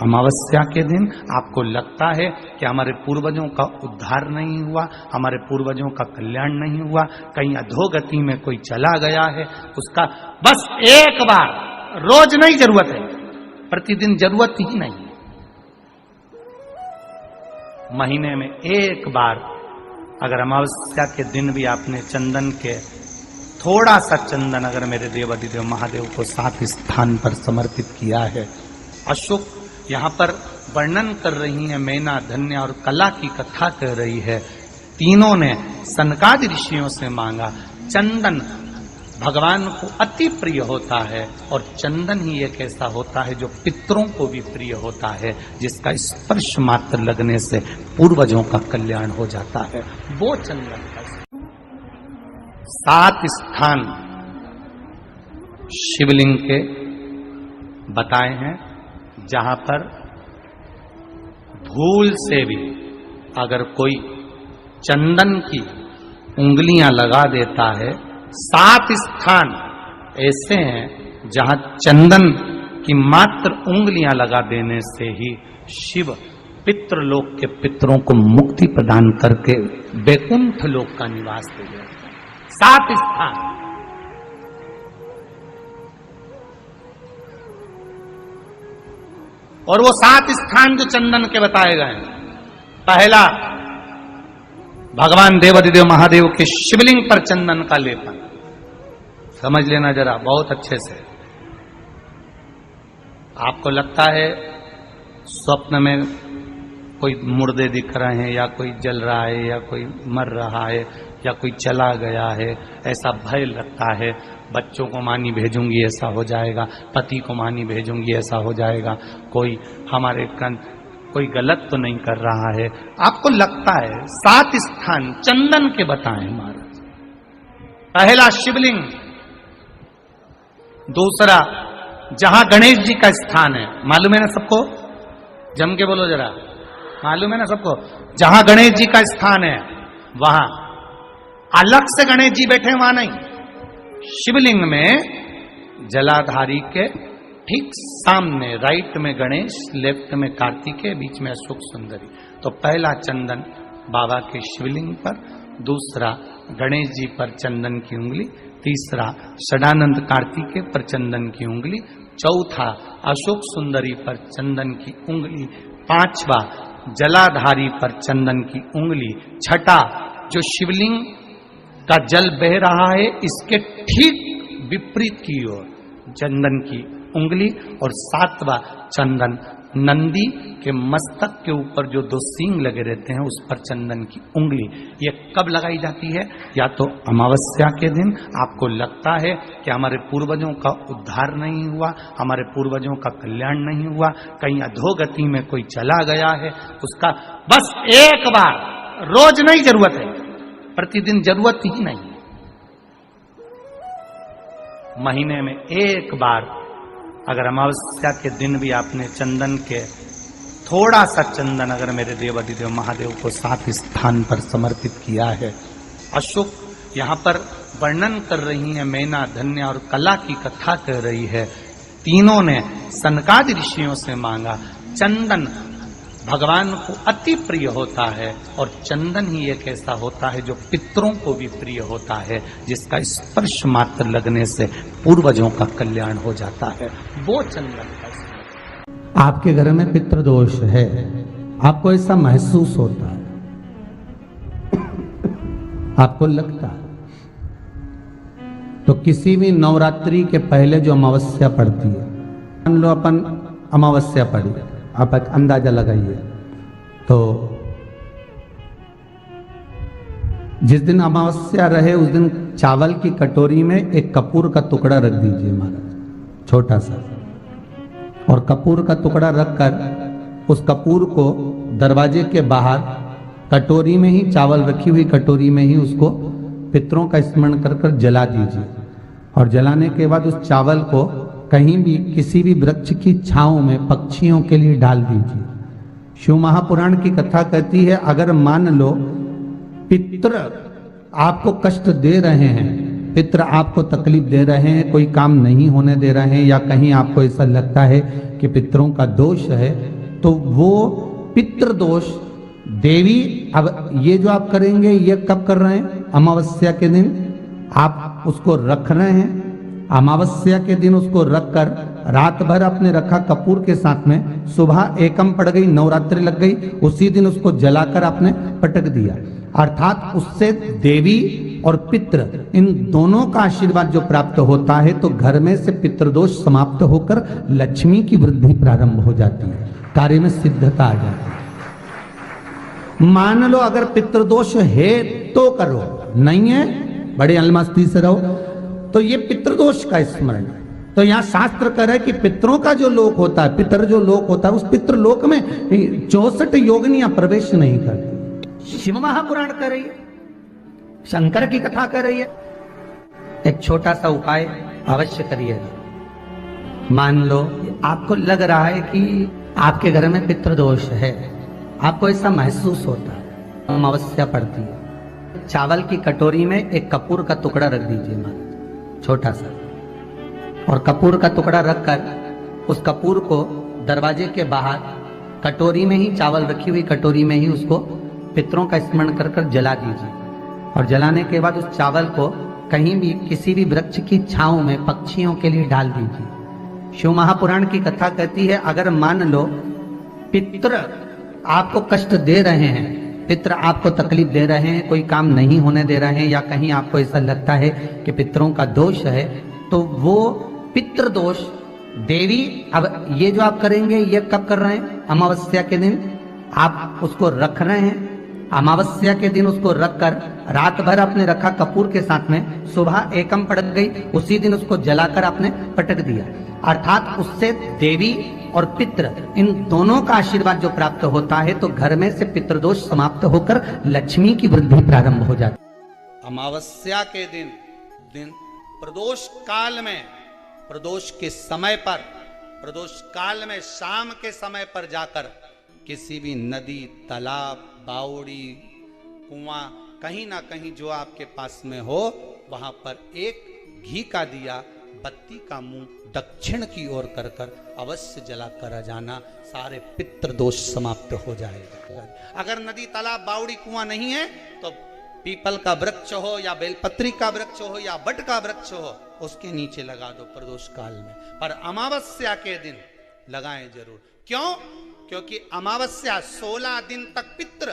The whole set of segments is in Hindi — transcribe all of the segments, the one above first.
अमावस्या के दिन आपको लगता है कि हमारे पूर्वजों का उद्धार नहीं हुआ, हमारे पूर्वजों का कल्याण नहीं हुआ, कहीं अधोगति में कोई चला गया है, उसका बस एक बार, रोज नहीं जरूरत है, प्रतिदिन जरूरत ही नहीं, महीने में एक बार अगर अमावस्या के दिन भी आपने चंदन के थोड़ा सा चंदन अगर मेरे देवाधिदेव महादेव को 7 स्थान पर समर्पित किया है। अशोक यहाँ पर वर्णन कर रही है, मैना, धन्य और कला की कथा कर रही है। तीनों ने सनकादि ऋषियों से मांगा। चंदन भगवान को अति प्रिय होता है और चंदन ही एक ऐसा होता है जो पितरों को भी प्रिय होता है, जिसका स्पर्श मात्र लगने से पूर्वजों का कल्याण हो जाता है। वो चंदन का 7 स्थान शिवलिंग के बताए हैं, जहां पर भूल से भी अगर कोई चंदन की उंगलियां लगा देता है, 7 स्थान ऐसे हैं जहां चंदन की मात्र उंगलियां लगा देने से ही शिव पितृलोक के पितरों को मुक्ति प्रदान करके वैकुंठ लोक का निवास दे देते हैं। 7 स्थान। और वो 7 स्थान जो चंदन के बताए गए, पहला भगवान देवाधिदेव महादेव के शिवलिंग पर चंदन का लेपन। समझ लेना जरा बहुत अच्छे से। आपको लगता है स्वप्न में कोई मुर्दे दिख रहे हैं, या कोई जल रहा है, या कोई मर रहा है, या कोई चला गया है, ऐसा भय लगता है। बच्चों को मानी भेजूंगी ऐसा हो जाएगा, पति को मानी भेजूंगी ऐसा हो जाएगा, कोई हमारे कोई गलत तो नहीं कर रहा है, आपको लगता है। 7 स्थान चंदन के बताएं महाराज। पहला शिवलिंग, दूसरा जहां गणेश जी का स्थान है, मालूम है ना सबको, जम के बोलो जरा, मालूम है ना सबको, जहां गणेश जी का स्थान है वहां अलग से गणेश जी बैठे, वहां नहीं। शिवलिंग में जलाधारी के ठीक सामने राइट में गणेश, लेफ्ट में कार्तिकेय, बीच में अशोक सुंदरी। तो पहला चंदन बाबा के शिवलिंग पर, दूसरा गणेश जी पर चंदन की उंगली, तीसरा षडानंद कार्तिकेय पर चंदन की उंगली, चौथा अशोक सुंदरी पर चंदन की उंगली, पांचवा जलाधारी पर चंदन की उंगली, छठा जो शिवलिंग का जल बह रहा है इसके ठीक विपरीत की ओर चंदन की उंगली, और 7वां चंदन नंदी के मस्तक के ऊपर जो 2 सींग लगे रहते हैं उस पर चंदन की उंगली। ये कब लगाई जाती है? या तो अमावस्या के दिन आपको लगता है कि हमारे पूर्वजों का उद्धार नहीं हुआ, हमारे पूर्वजों का कल्याण नहीं हुआ, कहीं अधोगति में कोई चला गया है, उसका बस एक बार, रोज नहीं जरूरत है, प्रतिदिन जरूरत ही नहीं, महीने में एक बार अगर अमावस्या के दिन भी आपने चंदन के थोड़ा सा चंदन अगर मेरे देवाधिदेव महादेव को 7 स्थान पर समर्पित किया है। अशोक यहाँ पर वर्णन कर रही है, मैना, धन्य और कला की कथा कर रही है। तीनों ने सनकादि ऋषियों से मांगा। चंदन भगवान को अति प्रिय होता है और चंदन ही एक ऐसा होता है जो पितरों को भी प्रिय होता है, जिसका स्पर्श मात्र लगने से पूर्वजों का कल्याण हो जाता है। वो चंदन का। आपके घर में पितृदोष है, आपको ऐसा महसूस होता है, आपको लगता है, तो किसी भी नवरात्रि के पहले जो अमावस्या पड़ती है, मान लो अपन अमावस्या पड़ी, आप एक अंदाजा लगाइए, तो जिस दिन अमावस्या रहे उस दिन चावल की कटोरी में एक कपूर का टुकड़ा रख दीजिए महाराज, छोटा सा, और कपूर का टुकड़ा रखकर उस कपूर को दरवाजे के बाहर कटोरी में ही, चावल रखी हुई कटोरी में ही उसको पितरों का स्मरण कर कर जला दीजिए। और जलाने के बाद उस चावल को कहीं भी किसी भी वृक्ष की छांव में पक्षियों के लिए डाल दीजिए। शिव महापुराण की कथा कहती है, अगर मान लो पितृ आपको कष्ट दे रहे हैं पितृ आपको तकलीफ दे रहे हैं, कोई काम नहीं होने दे रहे हैं, या कहीं आपको ऐसा लगता है कि पितरों का दोष है, तो वो पितृ दोष देवी, अब ये जो आप करेंगे ये कब कर रहे हैं? अमावस्या के दिन आप उसको रख रहे हैं। अमावस्या के दिन उसको रखकर रात भर आपने रखा कपूर के साथ में, सुबह एकम पड़ गई, नवरात्रि लग गई, उसी दिन उसको जलाकर आपने पटक दिया। अर्थात उससे देवी और पितृ इन दोनों का आशीर्वाद जो प्राप्त होता है, तो घर में से पितृदोष समाप्त होकर लक्ष्मी की वृद्धि प्रारंभ हो जाती है, कार्य में सिद्धता आ जाती है। मान लो अगर पितृदोष है तो करो, नहीं है बड़े अलमस्ती से रहो, तो ये पितृदोष का स्मरण। तो यहाँ शास्त्र कह रहा है कि पितरों का जो लोक होता है, पितर जो लोक होता है, उस पितृलोक में 64 योगिनियां प्रवेश नहीं करती। शिव महापुराण कर रही है, शंकर की कथा कर रही है। एक छोटा सा उपाय अवश्य करिएगा। मान लो आपको लग रहा है कि आपके घर में पितृदोष है, आपको ऐसा महसूस होता है, अमावस्या पड़ती है, चावल की कटोरी में एक कपूर का टुकड़ा रख दीजिए महाराज, छोटा सा, और कपूर का टुकड़ा रखकर उस कपूर को दरवाजे के बाहर कटोरी में ही, चावल रखी हुई कटोरी में ही उसको पितरों का स्मरण कर कर जला दीजिए। और जलाने के बाद उस चावल को कहीं भी किसी भी वृक्ष की छांव में पक्षियों के लिए डाल दीजिए। शिव महापुराण की कथा कहती है, अगर मान लो पितृ आपको कष्ट दे रहे हैं, पितृ आपको तकलीफ दे रहे हैं, कोई काम नहीं होने दे रहे हैं, या कहीं आपको ऐसा लगता है कि पितरों का दोष है, तो वो पितृ दोष देवी, अब ये जो आप करेंगे ये कब कर रहे हैं? अमावस्या के दिन आप उसको रख रहे हैं। अमावस्या के दिन उसको रखकर रात भर आपने रखा कपूर के साथ में, सुबह एकम पड़ गई, उसी दिन उसको जलाकर आपने पटक दिया। अर्थात उससे देवी और पितृ इन दोनों का आशीर्वाद जो प्राप्त होता है, तो घर में से पितृदोष समाप्त होकर लक्ष्मी की वृद्धि प्रारंभ हो जाती है। अमावस्या के दिन प्रदोष काल में, प्रदोष के समय पर, प्रदोष काल में शाम के समय पर जाकर किसी भी नदी, तालाब, बावड़ी, कुआं, कहीं ना कहीं जो आपके पास में हो, वहां पर एक घी का दिया, बत्ती का मुंह दक्षिण की ओर कर कर अवश्य जला कर जाना, सारे पितृ दोष समाप्त हो जाएगा। अगर नदी, तालाब, बावड़ी, कुआं नहीं है तो पीपल का वृक्ष हो या बेलपत्री का वृक्ष हो या बट का वृक्ष हो, उसके नीचे लगा दो प्रदोष काल में। पर अमावस्या के दिन लगाएं जरूर। क्यों? क्योंकि अमावस्या 16 दिन तक पितृ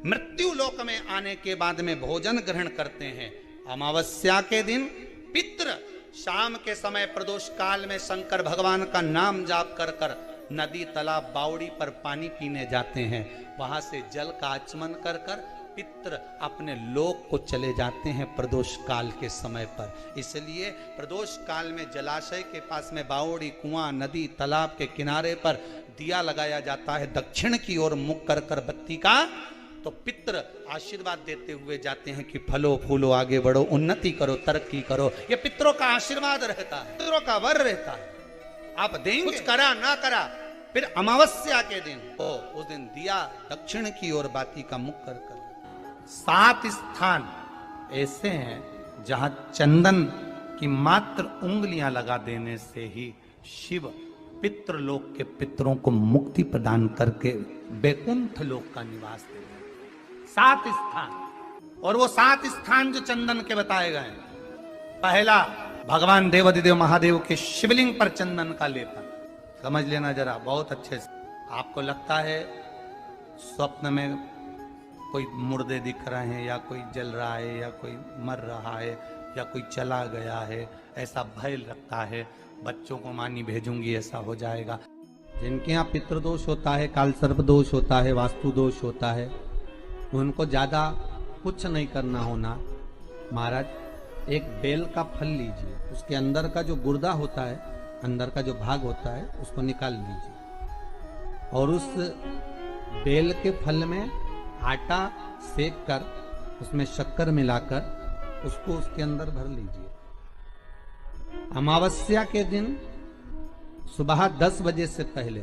मृत्यु लोक में आने के बाद में भोजन ग्रहण करते हैं। अमावस्या के दिन पितृ शाम के समय प्रदोष काल में शंकर भगवान का नाम जाप कर कर नदी, तालाब, बावड़ी पर पानी पीने जाते हैं। वहां से जल का आचमन कर कर पितृ अपने लोक को चले जाते हैं प्रदोष काल के समय पर। इसलिए प्रदोष काल में जलाशय के पास में बावड़ी, कुआं, नदी, तालाब के किनारे पर दिया लगाया जाता है, दक्षिण की ओर मुख कर कर बत्ती का, तो पितृ आशीर्वाद देते हुए जाते हैं कि फलो फूलो, आगे बढ़ो, उन्नति करो, तरक्की करो। ये पितरों का आशीर्वाद रहता है, पितरों का वर रहता है। आप देंगे, कुछ करा ना करा, फिर अमावस्या के दिन उस दिन दिया दक्षिण की ओर बाती का मुख कर कर। 7 स्थान ऐसे हैं जहां चंदन की मात्र उंगलियां लगा देने से ही शिव पितृलोक के पितरों को मुक्ति प्रदान करके बैकुंठ लोक का निवास दे रहे हैं। 7 स्थान, और वो 7 स्थान जो चंदन के बताए गए हैं। पहला, भगवान देवाधिदेव महादेव के शिवलिंग पर चंदन का लेपन। समझ लेना जरा बहुत अच्छे से। आपको लगता है स्वप्न में कोई मुर्दे दिख रहे हैं, या कोई जल रहा है, या कोई मर रहा है, या कोई चला गया है, ऐसा भय लगता है, बच्चों को मानी भेजूंगी ऐसा हो जाएगा। जिनके यहाँ पितृदोष होता है, काल सर्प दोष होता है, वास्तु दोष होता है, उनको ज्यादा कुछ नहीं करना होना। महाराज एक बेल का फल लीजिए, उसके अंदर का जो गुर्दा होता है, अंदर का जो भाग होता है, उसको निकाल लीजिए, और उस बेल के फल में आटा सेक कर उसमें शक्कर मिलाकर उसको उसके अंदर भर लीजिए। अमावस्या के दिन सुबह 10 बजे से पहले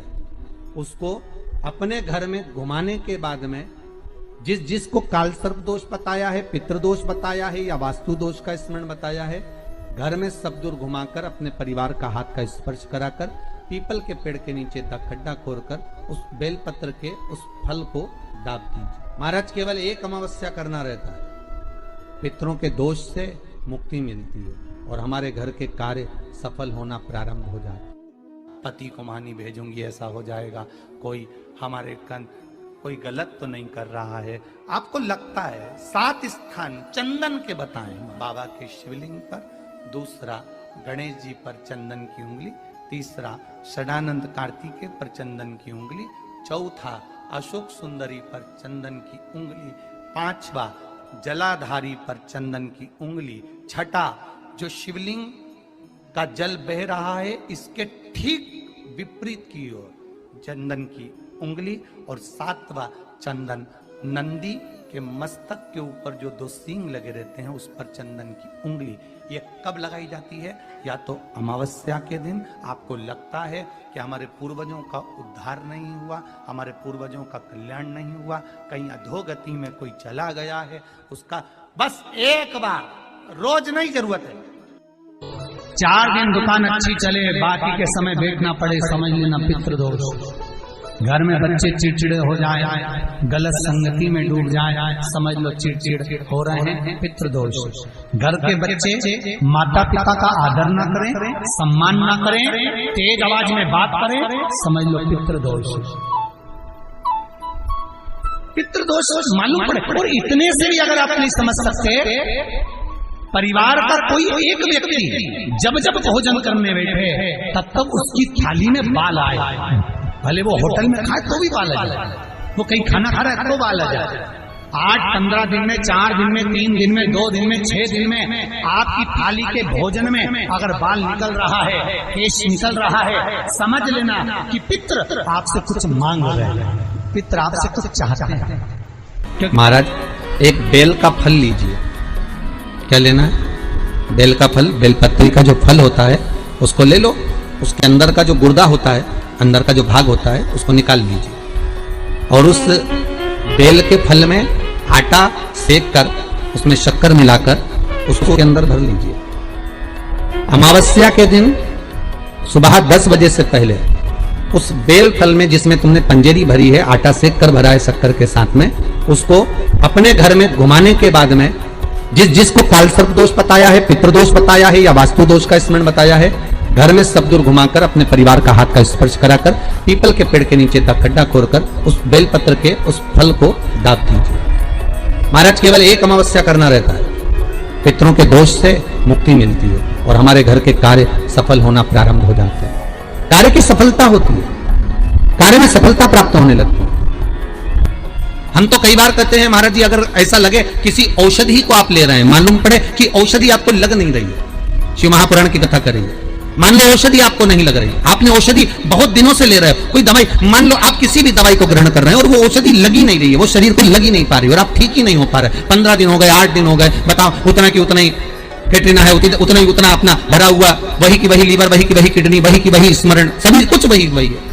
उसको अपने घर में घुमाने के बाद में जिस जिसको काल सर्प दोष बताया है, पितृदोष बताया है या वास्तु दोष का स्मरण बताया है, घर में सब दूर घुमाकर अपने परिवार का हाथ का स्पर्श कराकर पीपल के पेड़ के नीचे तक खड्डा खोदकर उस बेलपत्र के उस फल को दाब दीजिए। महाराज केवल एक अमावस्या करना रहता है, पितरों के दोष से मुक्ति मिलती है और हमारे घर के कार्य सफल होना प्रारंभ हो जाता है। पति को मानी भेजूंगी ऐसा हो जाएगा, कोई हमारे कोई गलत तो नहीं कर रहा है, आपको लगता है 7 स्थान चंदन के बताएं, बाबा के शिवलिंग पर, दूसरा गणेश जी पर चंदन की उंगली, तीसरा षडानंद कार्तिकेय पर चंदन की उंगली, चौथा अशोक सुंदरी पर चंदन की उंगली, पांचवा जलाधारी पर चंदन की उंगली, छठा जो शिवलिंग का जल बह रहा है इसके ठीक विपरीत की ओर चंदन की उंगली, और 7वां चंदन नंदी के मस्तक के ऊपर जो 2 सींग लगे रहते हैं उस पर चंदन की उंगली। ये कब लगाई जाती है? या तो अमावस्या के दिन आपको लगता है कि हमारे पूर्वजों का उद्धार नहीं हुआ, हमारे पूर्वजों का कल्याण नहीं हुआ, कहीं अधोगति में कोई चला गया है, उसका बस एक बार, रोज नहीं जरूरत है, 4 दिन दुकान अच्छी चले, बाकी के समय देखना पड़े, समझ लेना पितृदोष। घर में बच्चे चिड़चिड़े हो जाए, गलत संगति में डूब जाए, समझ लो चिड़चिड़ हो रहे हैं, पितृदोष। घर के बच्चे माता पिता का आदर न करें, सम्मान न करें, तेज आवाज में बात करें, समझ लो पितृदोष। पितृदोष मालूम पड़े। और इतने से भी अगर आप नहीं समझ सकते, परिवार का कोई एक व्यक्ति जब जब भोजन करने बैठे तब तक उसकी थाली में बाल आए, भले वो होटल में खाए तो भी बाल आ जाए, वो कहीं खाना खा रहा है तो बाल आ जाए। 8-15 दिन में, 4 दिन में, 3 दिन में, 2 दिन में, 6 दिन में आपकी थाली के भोजन में अगर बाल निकल रहा है, केश निकल रहा है, समझ लेना कि पितृ आपसे कुछ मांग रहे हैं, पितृ आपसे कुछ चाहते हैं। महाराज एक बेल का फल लीजिए, क्या लेना है? बेल का फल, बेलपत्री का जो फल होता है उसको ले लो, उसके अंदर का जो गुर्दा होता है, अंदर का जो भाग होता है उसको निकाल लीजिए और उस बेल के फल में आटा सेक कर उसमें शक्कर मिलाकर उसको के अंदर भर लीजिए। अमावस्या के दिन सुबह 10 बजे से पहले उस बेल फल में जिसमें तुमने पंजेरी भरी है, आटा सेक कर भरा है शक्कर के साथ में, उसको अपने घर में घुमाने के बाद में जिस जिसको काल सर्प दोष बताया है, पितृदोष बताया है या वास्तु दोष का स्मरण बताया है, घर में सब दूर घुमाकर अपने परिवार का हाथ का स्पर्श कराकर पीपल के पेड़ के नीचे तक खड्डा खोदकर उस बेलपत्र के उस फल को दाब दीजिए। महाराज केवल एक अमावस्या करना रहता है, पितरों के दोष से मुक्ति मिलती है और हमारे घर के कार्य सफल होना प्रारंभ हो जाते हैं। कार्य की सफलता होती है, कार्य में सफलता प्राप्त होने लगती है। हम तो कई बार कहते हैं महाराज जी अगर ऐसा लगे किसी औषधि को आप ले रहे हैं, मालूम पड़े कि औषधि आपको लग नहीं रही है, शिव महापुराण की कथा करेंगे, मान लो औषधि आपको नहीं लग रही, आपने औषधि बहुत दिनों से ले रहे हो, कोई दवाई, मान लो आप किसी भी दवाई को ग्रहण कर रहे हैं और वो औषधि लगी नहीं रही है, वो शरीर को लगी नहीं पा रही और आप ठीक ही नहीं हो पा रहे, 15 दिन हो गए, 8 दिन हो गए, बताओ उतना की उतना ही कैटरीना है, उतना ही उतना अपना भरा हुआ, वही की वही लीवर, वही की वही किडनी, वही की वही स्मरण, सभी कुछ वही वही है,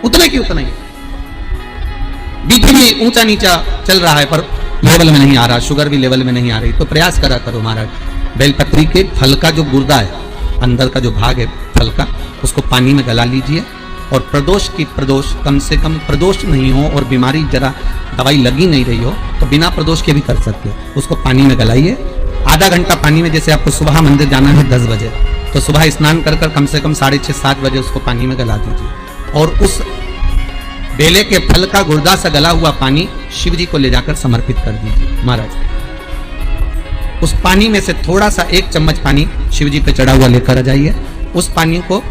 उतने की उतना ही। बीपी भी ऊंचा नीचा चल रहा है पर लेवल में नहीं आ रहा, शुगर भी लेवल में नहीं आ रही, तो प्रयास करा करो महाराज, बेलपत्री के फल का जो गुर्दा है, अंदर का जो भाग है फल का, उसको पानी में गला लीजिए और प्रदोष कम से कम प्रदोष नहीं हो और बीमारी जरा दवाई लगी नहीं रही हो तो बिना प्रदोष के भी कर सकते हो, उसको पानी में गलाइए, आधा घंटा पानी में, जैसे आपको सुबह मंदिर जाना है 10 बजे, तो सुबह स्नान कर कम से कम 6:30-7 बजे उसको पानी में गला दीजिए और उस बेले के फल का गुर्दा से गला हुआ पानी शिव जी को ले जाकर समर्पित कर दीजिए। महाराज उस पानी में से थोड़ा सा 1 चम्मच पानी शिव जी पे चढ़ा हुआ लेकर आ जाइए, उस पानी को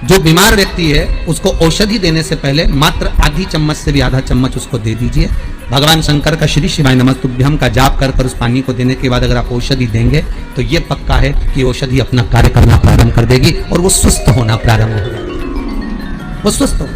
जो बीमार व्यक्ति है उसको औषधि देने से पहले मात्र आधी चम्मच से भी आधा चम्मच उसको दे दीजिए। भगवान शंकर का श्री शिवाय नमस्तुभ्यम का जाप कर उस पानी को देने के बाद अगर आप औषधि देंगे तो ये पक्का है कि औषधि अपना कार्य करना प्रारंभ कर देगी और वो स्वस्थ होना प्रारंभ हो जाएगी, वो स्वस्थ हो